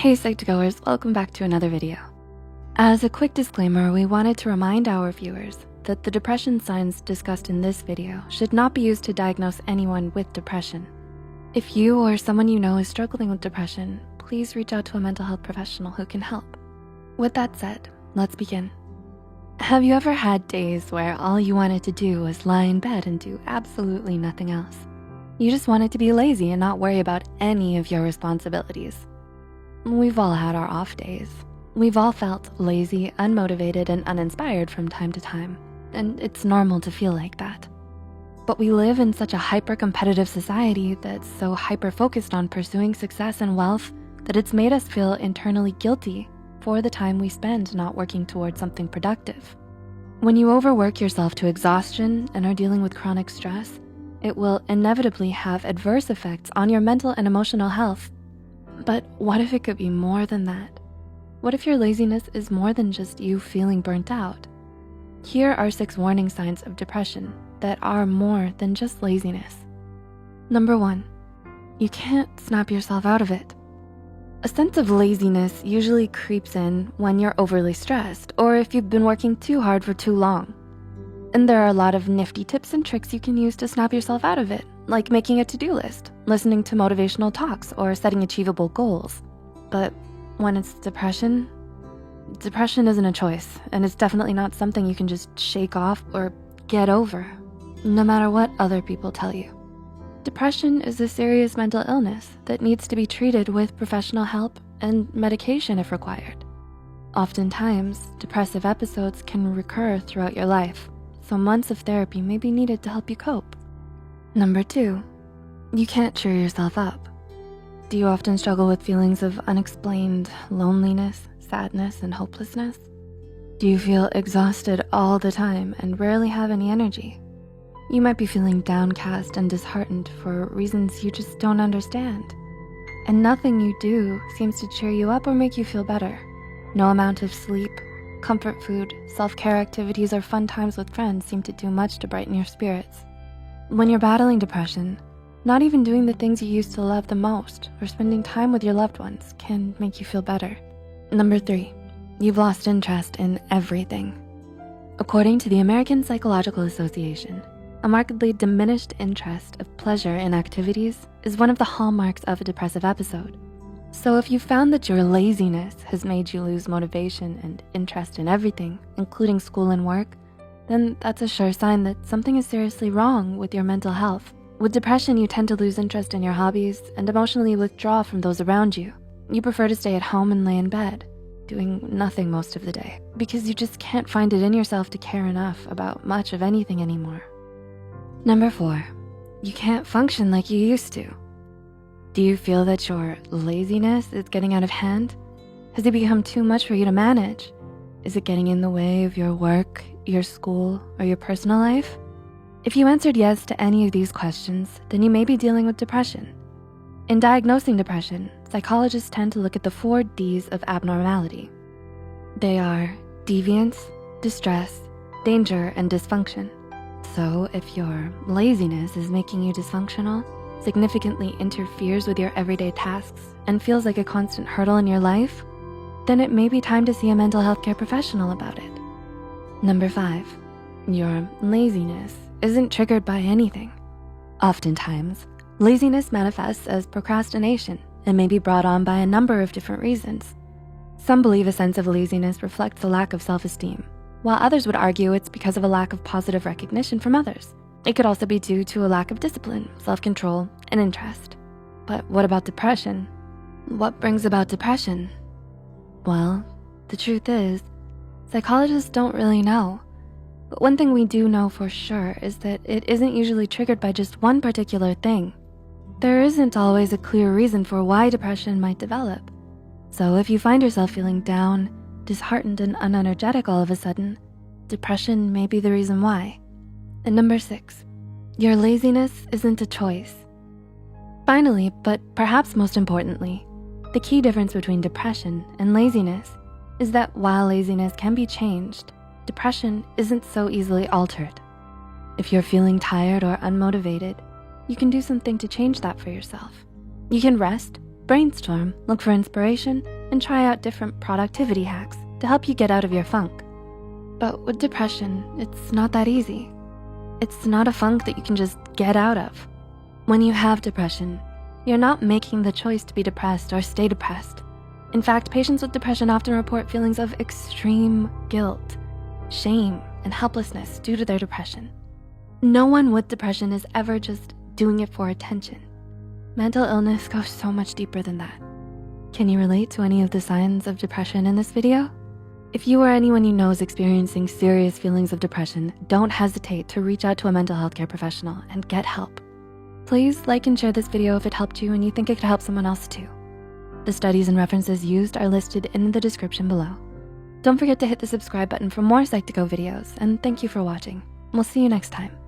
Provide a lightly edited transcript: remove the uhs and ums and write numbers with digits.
Hey Psych2Goers, welcome back to another video. As a quick disclaimer, we wanted to remind our viewers that the depression signs discussed in this video should not be used to diagnose anyone with depression. If you or someone you know is struggling with depression, please reach out to a mental health professional who can help. With that said, let's begin. Have you ever had days where all you wanted to do was lie in bed and do absolutely nothing else? You just wanted to be lazy and not worry about any of your responsibilities. We've all had our off days. We've all felt lazy, unmotivated, and uninspired from time to time, and it's normal to feel like that. But we live in such a hyper-competitive society that's so hyper-focused on pursuing success and wealth that it's made us feel internally guilty for the time we spend not working towards something productive. When you overwork yourself to exhaustion and are dealing with chronic stress, it will inevitably have adverse effects on your mental and emotional health. But what if it could be more than that? What if your laziness is more than just you feeling burnt out? Here are 6 warning signs of depression that are more than just laziness. Number 1, you can't snap yourself out of it. A sense of laziness usually creeps in when you're overly stressed or if you've been working too hard for too long. And there are a lot of nifty tips and tricks you can use to snap yourself out of it, like making a to-do list, listening to motivational talks, or setting achievable goals. But when it's depression isn't a choice, and it's definitely not something you can just shake off or get over, no matter what other people tell you. Depression is a serious mental illness that needs to be treated with professional help and medication if required. Oftentimes, depressive episodes can recur throughout your life, so months of therapy may be needed to help you cope. Number 2, you can't cheer yourself up. Do you often struggle with feelings of unexplained loneliness, sadness, and hopelessness? Do you feel exhausted all the time and rarely have any energy? You might be feeling downcast and disheartened for reasons you just don't understand. And nothing you do seems to cheer you up or make you feel better. No amount of sleep, comfort food, self-care activities, or fun times with friends seem to do much to brighten your spirits. When you're battling depression, not even doing the things you used to love the most or spending time with your loved ones can make you feel better. Number 3, you've lost interest in everything. According to the American Psychological Association, a markedly diminished interest of pleasure in activities is one of the hallmarks of a depressive episode. So if you found that your laziness has made you lose motivation and interest in everything, including school and work, then that's a sure sign that something is seriously wrong with your mental health. With depression, you tend to lose interest in your hobbies and emotionally withdraw from those around you. You prefer to stay at home and lay in bed, doing nothing most of the day, because you just can't find it in yourself to care enough about much of anything anymore. Number 4, you can't function like you used to. Do you feel that your laziness is getting out of hand? Has it become too much for you to manage? Is it getting in the way of your work, your school, or your personal life? If you answered yes to any of these questions, then you may be dealing with depression. In diagnosing depression, psychologists tend to look at the 4 Ds of abnormality. They are deviance, distress, danger, and dysfunction. So if your laziness is making you dysfunctional, significantly interferes with your everyday tasks, and feels like a constant hurdle in your life, then it may be time to see a mental health care professional about it. Number 5, your laziness isn't triggered by anything. Oftentimes, laziness manifests as procrastination and may be brought on by a number of different reasons. Some believe a sense of laziness reflects a lack of self-esteem, while others would argue it's because of a lack of positive recognition from others. It could also be due to a lack of discipline, self-control, and interest. But what about depression? What brings about depression? Well, the truth is, psychologists don't really know. But one thing we do know for sure is that it isn't usually triggered by just one particular thing. There isn't always a clear reason for why depression might develop. So if you find yourself feeling down, disheartened, and unenergetic all of a sudden, depression may be the reason why. And number 6, your laziness isn't a choice. Finally, but perhaps most importantly, the key difference between depression and laziness is that while laziness can be changed, depression isn't so easily altered. If you're feeling tired or unmotivated, you can do something to change that for yourself. You can rest, brainstorm, look for inspiration, and try out different productivity hacks to help you get out of your funk. But with depression, it's not that easy. It's not a funk that you can just get out of. When you have depression, you're not making the choice to be depressed or stay depressed. In fact, patients with depression often report feelings of extreme guilt, shame, and helplessness due to their depression. No one with depression is ever just doing it for attention. Mental illness goes so much deeper than that. Can you relate to any of the signs of depression in this video? If you or anyone you know is experiencing serious feelings of depression, don't hesitate to reach out to a mental health care professional and get help. Please like and share this video if it helped you and you think it could help someone else too. The studies and references used are listed in the description below. Don't forget to hit the subscribe button for more Psych2Go videos, and thank you for watching. We'll see you next time.